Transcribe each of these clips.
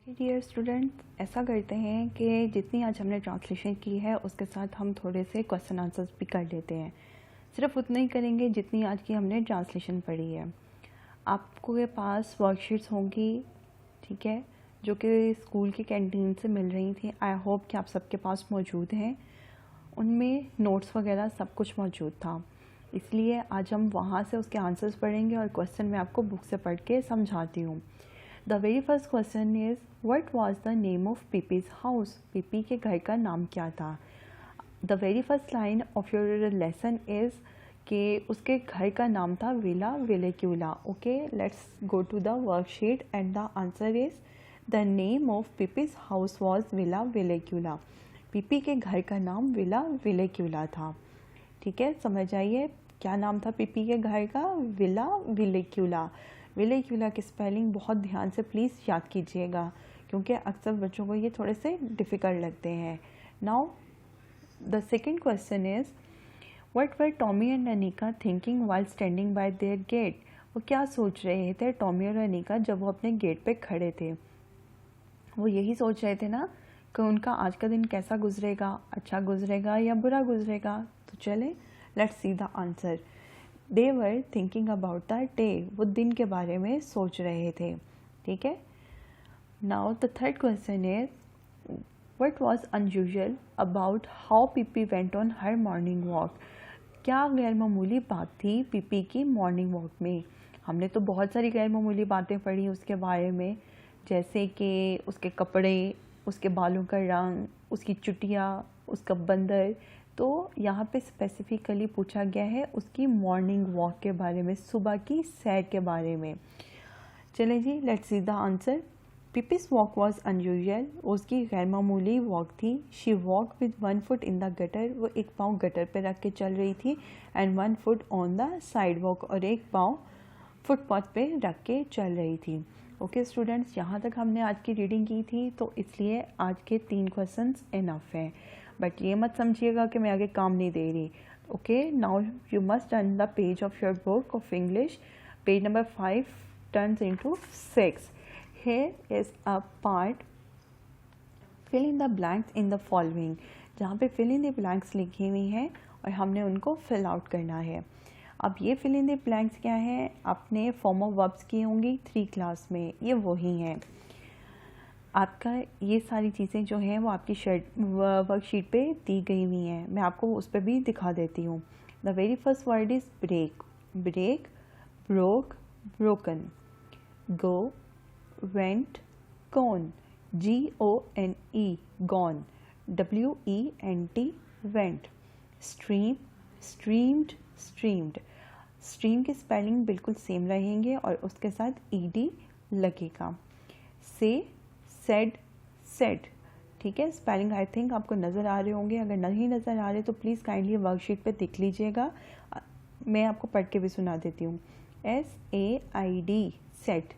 Dear students, ऐसा करते हैं कि जितनी आज हमने ट्रांसलेशन की है उसके साथ हम थोड़े से क्वेश्चन आंसर्स भी कर लेते हैं। सिर्फ उतना ही करेंगे जितनी आज की हमने ट्रांसलेशन पढ़ी है। आपको के पास वर्कशीट्स होंगी, ठीक है, जो कि स्कूल की कैंटीन से मिल रही थी। आई होप कि आप सबके पास मौजूद हैं। उनमें नोट्स वगैरह सब कुछ मौजूद था, इसलिए आज हम वहाँ से उसके आंसर्स पढ़ेंगे और क्वेश्चन मैं आपको बुक से पढ़ के समझाती हूँ। The very first question is what was the name of Pippi's house. Pippi के घर का नाम क्या था। The very first line of your lesson is कि उसके घर का नाम था Villa Villekulla. Okay, let's go to the worksheet and the answer is the name of Pippi's house was Villa Villekulla. Pippi के घर का नाम विला विलेक्यूला था। ठीक है, समझ आइए क्या नाम था पीपी के घर का, विला विलेक्यूला। विलेक्यूला की स्पेलिंग बहुत ध्यान से प्लीज़ याद कीजिएगा, क्योंकि अक्सर बच्चों को ये थोड़े से डिफ़िकल्ट लगते हैं। Now the second question is what were Tommy and Anika thinking while standing by their gate. वो क्या सोच रहे थे टॉमी और अनिका जब वो अपने गेट पे खड़े थे। वो यही सोच रहे थे ना कि उनका आज का दिन कैसा गुजरेगा, अच्छा गुजरेगा या बुरा गुजरेगा। तो चले let's see the answer. They were thinking about the day. वो दिन के बारे में सोच रहे थे। ठीक है, now the third question is what was unusual about how PP went on her morning walk. क्या गैर मामूली बात थी पीपी की मॉर्निंग वॉक में। हमने तो बहुत सारी गैर मामूली बातें पढ़ी उसके बारे में, जैसे कि उसके कपड़े, उसके बालों का रंग, उसकी चुटिया, उसका बंदर। तो यहाँ पे स्पेसिफिकली पूछा गया है उसकी मॉर्निंग वॉक के बारे में, सुबह की सैर के बारे में। चलें जी, let's see the answer. Pippi's walk was unusual. उसकी गैर मामूली वॉक थी। She walk with one foot in the gutter. वो एक पाँव गटर पे रख के चल रही थी। And one foot on the side walk, और एक पाँव फुटपाथ पे रख के चल रही थी। ओके स्टूडेंट्स, यहाँ तक हमने आज की रीडिंग की थी, तो इसलिए आज के 3 क्वेश्चंस इनफ हैं। बट ये मत समझिएगा कि मैं आगे काम नहीं दे रही। Okay, now you must turn the page of your book of English. Page number 5 turns into 6. Here is a part fill in the blanks in the following, जहाँ पे fill in the blanks लिखी हुई हैं और हमने उनको fill out करना है। अब ये fill in the blanks क्या है, आपने form of verbs की होंगी 3 क्लास में, ये वही हैं। आपका ये सारी चीज़ें जो हैं वो आपकी वर्कशीट पे दी गई हुई हैं। मैं आपको उस पर भी दिखा देती हूँ। The very first word is break. Break, broke, broken. go, went, gone, G-O-N-E, gone, W-E-N-T, went, stream, streamed, streamed। stream की स्पेलिंग बिल्कुल सेम रहेंगे और उसके साथ ed लगेगा। say, said, said। ठीक है, स्पेलिंग आई थिंक आपको नज़र आ रहे होंगे। अगर नहीं नज़र आ रहे तो प्लीज़ काइंडली वर्कशीट पे देख लीजिएगा। मैं आपको पढ़ के भी सुना देती हूँ। SAID said,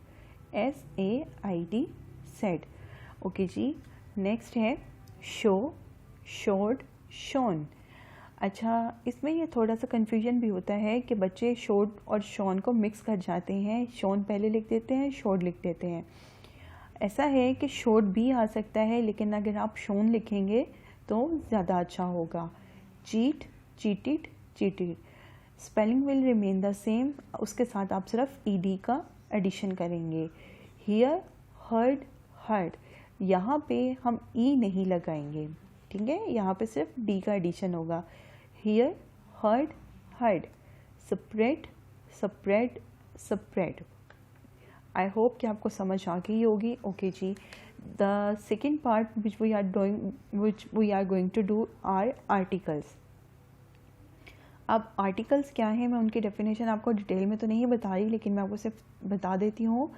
SAID said. Okay जी, नेक्स्ट है शो, शोड, शोन। अच्छा, इसमें ये थोड़ा सा कन्फ्यूजन भी होता है कि बच्चे शोड और शोन को मिक्स कर जाते हैं। शोन पहले लिख देते हैं, शोड लिख देते हैं। ऐसा है कि शोड भी आ सकता है, लेकिन अगर आप शोन लिखेंगे तो ज़्यादा अच्छा होगा। Cheat, cheated, cheated. Spelling will remain the same, उसके साथ आप सिर्फ ed का एडिशन करेंगे। Hear, heard, heard. यहाँ पे हम ई नहीं लगाएंगे, ठीक है, यहाँ पे सिर्फ डी का एडिशन होगा। Hear, heard, heard. Spread, spread, spread. I hope कि आपको समझ आ गई होगी। ओके जी, the second part which we are going to do are articles. अब आर्टिकल्स क्या हैं, मैं उनकी डेफिनेशन आपको डिटेल में तो नहीं बता रही, लेकिन मैं आपको सिर्फ बता देती हूँ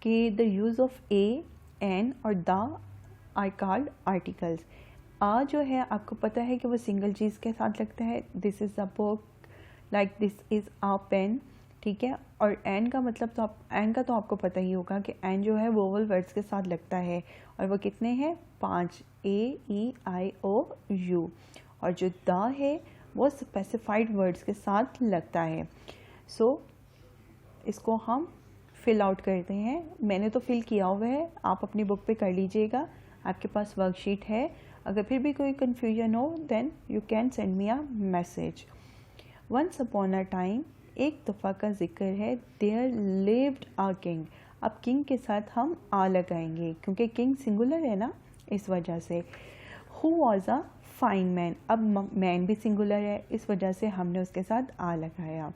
कि the use of a, an और द आर कॉल्ड आर्टिकल्स। आ जो है आपको पता है कि वो सिंगल चीज़ के साथ लगता है। This is a book, like this is a pen. ठीक है, और एन का मतलब तो एन का तो आपको पता ही होगा कि एन जो है वोवल वर्ड्स के साथ लगता है, और वो कितने हैं, 5, AEIOU। और जो द है वो स्पेसिफाइड वर्ड्स के साथ लगता है। सो इसको हम फिल आउट करते हैं। मैंने तो फिल किया हुआ है, आप अपनी बुक पे कर लीजिएगा, आपके पास वर्कशीट है। अगर फिर भी कोई कन्फ्यूजन हो then you can send me a message. Once upon a time, एक दफ़ा का जिक्र है, देयर लिव्ड अ किंग। अब किंग के साथ हम आ लगाएंगे क्योंकि किंग सिंगुलर है ना, इस वजह से। Who was a fine man, अब मैन भी सिंगुलर है, इस वजह से हमने उसके साथ आ लगाया।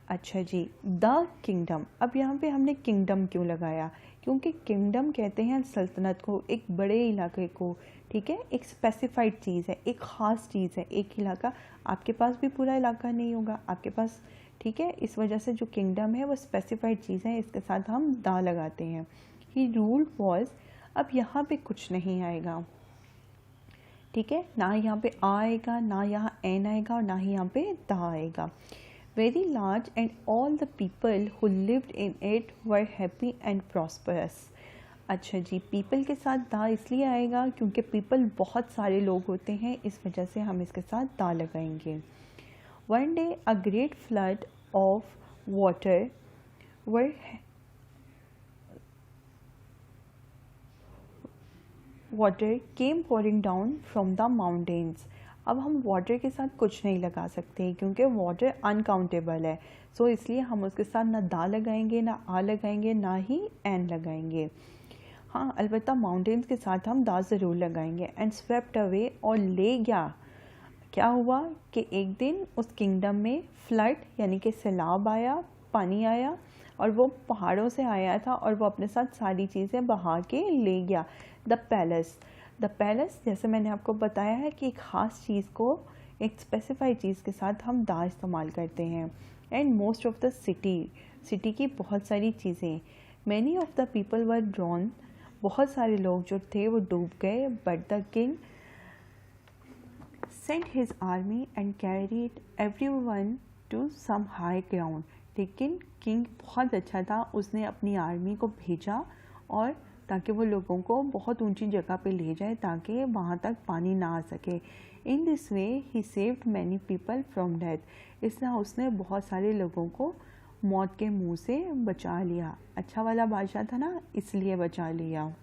अच्छा जी, द किंगडम, अब यहाँ पे हमने किंगडम क्यों लगाया? क्योंकि किंगडम कहते हैं सल्तनत को, एक बड़े इलाके को, ठीक है, एक स्पेसिफाइड चीज़ है, एक ख़ास चीज़ है, एक इलाका। आपके पास भी पूरा इलाका नहीं होगा आपके पास, ठीक है, इस वजह से जो किंगडम है वो स्पेसिफाइड चीज़ है, इसके साथ हम दा लगाते हैं। ही रूल्ड वॉज, अब यहाँ पे कुछ नहीं आएगा, ठीक है, ना यहाँ पे आ आएगा, ना यहाँ एन आएगा और ना ही यहाँ पे दा आएगा। Very large and all the people who lived in it were happy and prosperous. अच्छा जी, पीपल के साथ दा इसलिए आएगा क्योंकि पीपल बहुत सारे लोग होते हैं, इस वजह से हम इसके साथ दा लगाएंगे। One day a great flood of water were water came pouring down from the mountains. अब हम वाटर के साथ कुछ नहीं लगा सकते क्योंकि वाटर अनकाउंटेबल है, सो इसलिए हम उसके साथ ना दा लगाएंगे, ना आ लगाएंगे, ना ही एन लगाएंगे। हाँ, अलबत्ता माउंटेन्स के साथ हम दा ज़रूर लगाएंगे। एंड स्वेप्ट अवे, और ले गया। क्या हुआ कि एक दिन उस किंगडम में फ्लड यानी कि सैलाब आया, पानी आया, और वो पहाड़ों से आया था और वो अपने साथ सारी चीज़ें बहा के ले गया। द पैलेस, द पैलेस जैसे मैंने आपको बताया है कि एक ख़ास चीज़ को, एक स्पेसिफाइड चीज़ के साथ हम दा इस्तेमाल करते हैं। And most of the city, city की बहुत सारी चीज़ें। Many of the people were drown, बहुत सारे लोग जो थे वो डूब गए। But the king sent his army and carried everyone to some high ground. लेकिन किंग बहुत अच्छा था, उसने अपनी आर्मी को भेजा और ताकि वो लोगों को बहुत ऊंची जगह पे ले जाए ताकि वहाँ तक पानी ना आ सके। In this way he saved many people from death. इसलिए उसने बहुत सारे लोगों को मौत के मुंह से बचा लिया। अच्छा वाला बादशाह था ना, इसलिए बचा लिया।